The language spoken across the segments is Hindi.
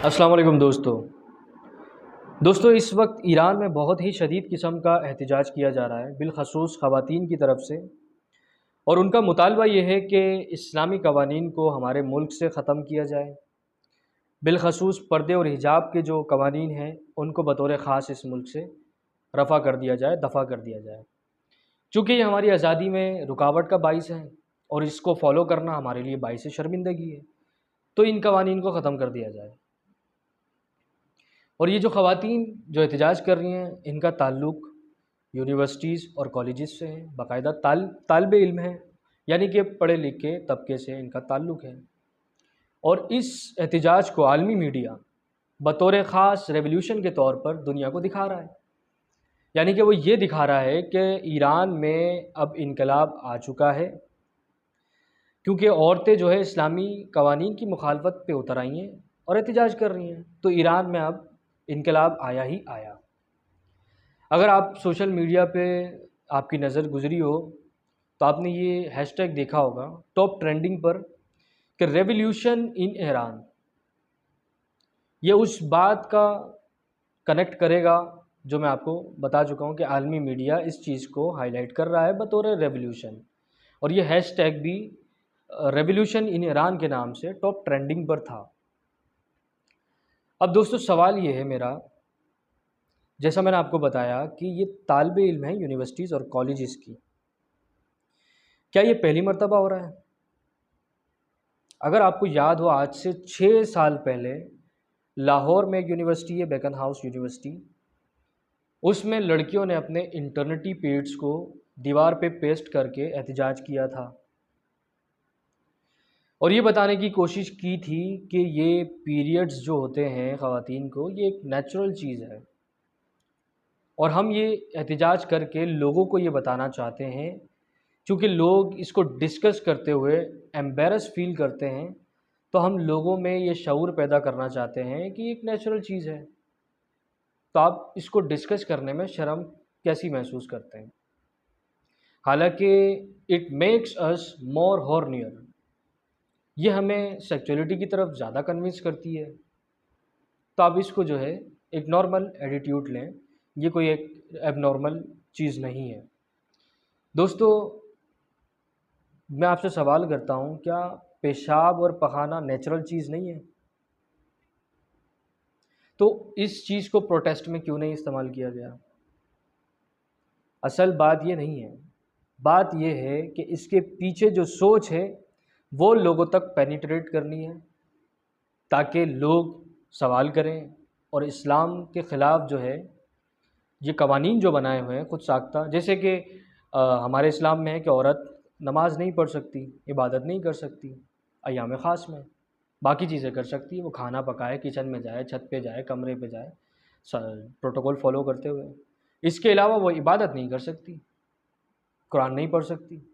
अस्सलाम वालेकुम दोस्तों इस वक्त ईरान में बहुत ही शदीद किस्म का एहतजाज किया जा रहा है बिलखसूस ख़वातीन की तरफ से। और उनका मुतालबा ये है कि इस्लामी कवानीन को हमारे मुल्क से ख़त्म किया जाए। बिलखसूस पर्दे और हिजाब के जो कवानीन हैं उनको बतौर ख़ास इस मुल्क से रफ़ा कर दिया जाए, दफ़ा कर दिया जाए, चूँकि ये हमारी आज़ादी में रुकावट का बाइस है और इसको फ़ॉलो करना हमारे लिए बाइस शर्मिंदगी है। तो इन कवानीन को ख़त्म कर दिया जाए। और ये जो ख़वातीन जो एहतजाज कर रही हैं इनका ताल्लुक़ यूनिवर्सिटीज़ और कॉलेजेस से है, बाकायदा तालिब इल्म है, यानी कि पढ़े लिखे तबके से इनका ताल्लुक़ है। और इस एहतजाज को आलमी मीडिया बतौर ख़ास रेवोल्यूशन के तौर पर दुनिया को दिखा रहा है, यानी कि वो ये दिखा रहा है कि ईरान में अब इनकलाब आ चुका है, क्योंकि औरतें जो है इस्लामी कवानीन की मुखालफत पे उतर आई हैं और एहतजाज कर रही हैं। तो ईरान में अब इनकलाब आया ही आया। अगर आप सोशल मीडिया पे आपकी नज़र गुज़री हो तो आपने ये हैशटैग देखा होगा टॉप ट्रेंडिंग पर कि रेवोल्यूशन इन ईरान। ये उस बात का कनेक्ट करेगा जो मैं आपको बता चुका हूँ कि आलमी मीडिया इस चीज़ को हाईलाइट कर रहा है बतौर रेवोल्यूशन। और ये हैशटैग भी रेवोल्यूशन इन ईरान के नाम से टॉप ट्रेंडिंग पर था। अब दोस्तों सवाल ये है मेरा, जैसा मैंने आपको बताया कि ये तालिब इल्म है यूनिवर्सिटीज़ और कॉलेजेस की, क्या ये पहली मर्तबा हो रहा है? अगर आपको याद हो आज से 6 साल पहले लाहौर में एक यूनिवर्सिटी है बेकन हाउस यूनिवर्सिटी, उसमें लड़कियों ने अपने इंटर्निटी पीरियड्स को दीवार पे पेस्ट करके एहतजाज किया था और ये बताने की कोशिश की थी कि ये पीरियड्स जो होते हैं ख़वातीन को, ये एक नेचुरल चीज़ है। और हम ये एहतजाज करके लोगों को ये बताना चाहते हैं, क्योंकि लोग इसको डिस्कस करते हुए एम्बैरस फील करते हैं, तो हम लोगों में ये शऊर पैदा करना चाहते हैं कि एक नेचुरल चीज़ है। तो आप इसको डिस्कस करने में शर्म कैसी महसूस करते हैं? हालांकि इट मेक्स अस मोर हॉर्नियर, ये हमें सेक्सुअलिटी की तरफ ज़्यादा कन्विंस करती है। तो आप इसको जो है एक नॉर्मल एटीट्यूड लें, ये कोई एक एबनॉर्मल चीज़ नहीं है। दोस्तों मैं आपसे सवाल करता हूँ, क्या पेशाब और पखाना नेचुरल चीज़ नहीं है? तो इस चीज़ को प्रोटेस्ट में क्यों नहीं इस्तेमाल किया गया? असल बात ये नहीं है, बात ये है कि इसके पीछे जो सोच है वो लोगों तक पेनिट्रेट करनी है, ताकि लोग सवाल करें और इस्लाम के ख़िलाफ़ जो है ये कवानीन जो बनाए हुए हैं खुद साख्ता, जैसे कि हमारे इस्लाम में है कि औरत नमाज नहीं पढ़ सकती, इबादत नहीं कर सकती अय्याम ख़ास में, बाकी चीज़ें कर सकती है, वो खाना पकाए, किचन में जाए, छत पे जाए, कमरे पे जाए, प्रोटोकॉल फॉलो करते हुए। इसके अलावा वो इबादत नहीं कर सकती, कुरान नहीं पढ़ सकती।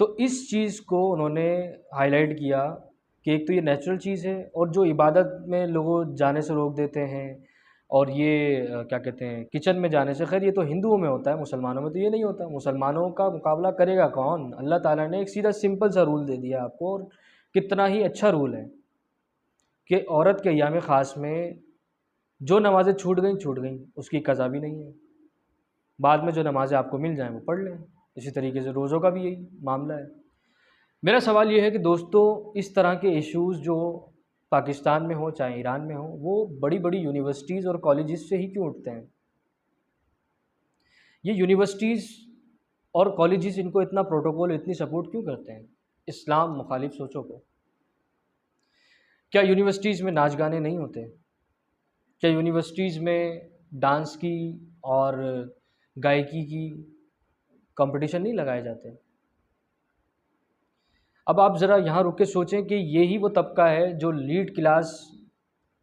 तो इस चीज़ को उन्होंने हाईलाइट किया कि एक तो ये नेचुरल चीज़ है, और जो इबादत में लोगों जाने से रोक देते हैं, और ये क्या कहते हैं किचन में जाने से, खैर ये तो हिंदुओं में होता है, मुसलमानों में तो ये नहीं होता। मुसलमानों का मुकाबला करेगा कौन? अल्लाह ताला ने एक सीधा सिंपल सा रूल दे दिया आपको, और कितना ही अच्छा रूल है कि औरत के अय्याम ख़ास में जो नमाज़ें छूट गई उसकी कज़ा भी नहीं है, बाद में जो नमाज़ें आपको मिल जाएँ वो पढ़ लें। इसी तरीके से रोज़ों का भी यही मामला है। मेरा सवाल ये है कि दोस्तों इस तरह के इश्यूज़ जो पाकिस्तान में हो चाहे ईरान में हो, वो बड़ी बड़ी यूनिवर्सिटीज़ और कॉलेजेस से ही क्यों उठते हैं? ये यूनिवर्सिटीज़ और कॉलेजेस इनको इतना प्रोटोकॉल, इतनी सपोर्ट क्यों करते हैं इस्लाम मुखालिफ सोचों को? क्या यूनिवर्सिटीज़ में नाच गाने नहीं होते? क्या यूनिवर्सिटीज़ में डांस की और गायकी की कंपटीशन नहीं लगाए जाते? अब आप ज़रा यहाँ रुक के सोचें कि यही वो तबका है जो लीड क्लास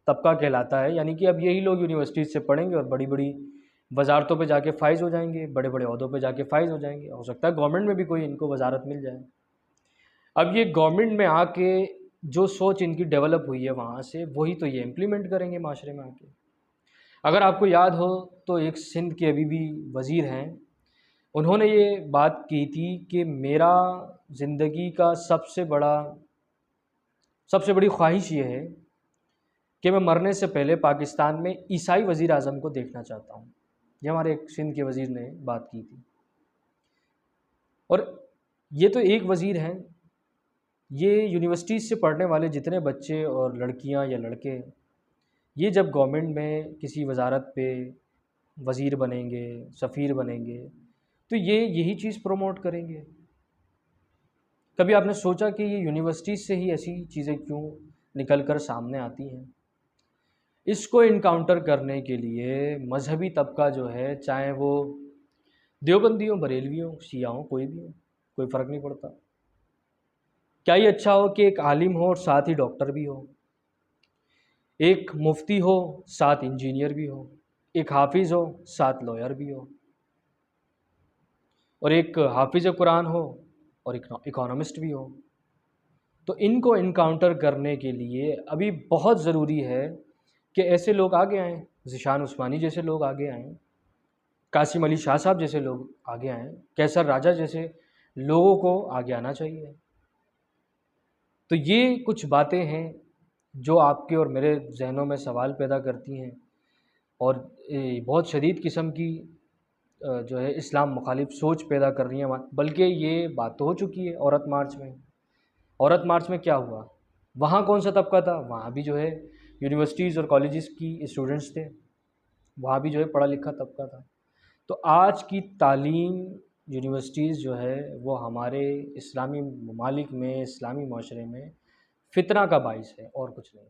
तबका कहलाता है, यानी कि अब यही लोग यूनिवर्सिटीज़ से पढ़ेंगे और बड़ी बड़ी वजारतों पे जाके फ़ाइज़ हो जाएंगे, बड़े बड़े ओहदों पे जाके फ़ाइज़ हो जाएंगे। हो सकता है गवर्नमेंट में भी कोई इनको वजारत मिल जाए। अब ये गवर्नमेंट में आके जो सोच इनकी डेवलप हुई है वहाँ से, वही तो ये इम्प्लीमेंट करेंगे माशरे में आके। अगर आपको याद हो तो एक सिंध के अभी भी वज़ीर हैं, उन्होंने ये बात की थी कि मेरा ज़िंदगी का सबसे बड़ी ख्वाहिश ये है कि मैं मरने से पहले पाकिस्तान में ईसाई वज़ीर आज़म को देखना चाहता हूँ। ये हमारे एक सिंध के वज़ीर ने बात की थी। और ये तो एक वज़ीर हैं, ये यूनिवर्सिटीज़ से पढ़ने वाले जितने बच्चे और लड़कियाँ या लड़के, ये जब गवर्नमेंट में किसी वज़ारत पे वज़ीर बनेंगे, सफ़ीर बनेंगे, तो ये यही चीज़ प्रमोट करेंगे। कभी आपने सोचा कि ये यूनिवर्सिटीज़ से ही ऐसी चीज़ें क्यों निकल कर सामने आती हैं? इसको इनकाउंटर करने के लिए मज़हबी तबका जो है, चाहे वो देवबंदी हो, बरेलवी हो, शिया हो, कोई भी हो, कोई फ़र्क नहीं पड़ता। क्या ही अच्छा हो कि एक आलिम हो और साथ ही डॉक्टर भी हो, एक मुफ्ती हो साथ इंजीनियर भी हो, एक हाफिज़ हो साथ लॉयर भी हो, और एक हाफिज़ कुरान हो और एक इकोनॉमिस्ट भी हो। तो इनको इनकाउंटर करने के लिए अभी बहुत ज़रूरी है कि ऐसे लोग आगे आएँ, ज़ीशान उस्मानी जैसे लोग आगे आएँ, कासिम अली शाह साहब जैसे लोग आगे आएँ, कैसर राजा जैसे लोगों को आगे आना चाहिए। तो ये कुछ बातें हैं जो आपके और मेरे ज़हनों में सवाल पैदा करती हैं, और बहुत शदीद किस्म की जो है इस्लाम मुखालिफ सोच पैदा कर रही हैं। बल्कि ये बात तो हो चुकी है औरत मार्च में। औरत मार्च में क्या हुआ? वहाँ कौन सा तबका था? वहाँ भी जो है यूनिवर्सिटीज़ और कॉलेजेस की स्टूडेंट्स थे, वहाँ भी जो है पढ़ा लिखा तबका था। तो आज की तालीम यूनिवर्सिटीज़ जो है वो हमारे इस्लामी ममालिक में, इस्लामी माशरे में फ़ितना का बाइस है, और कुछ नहीं।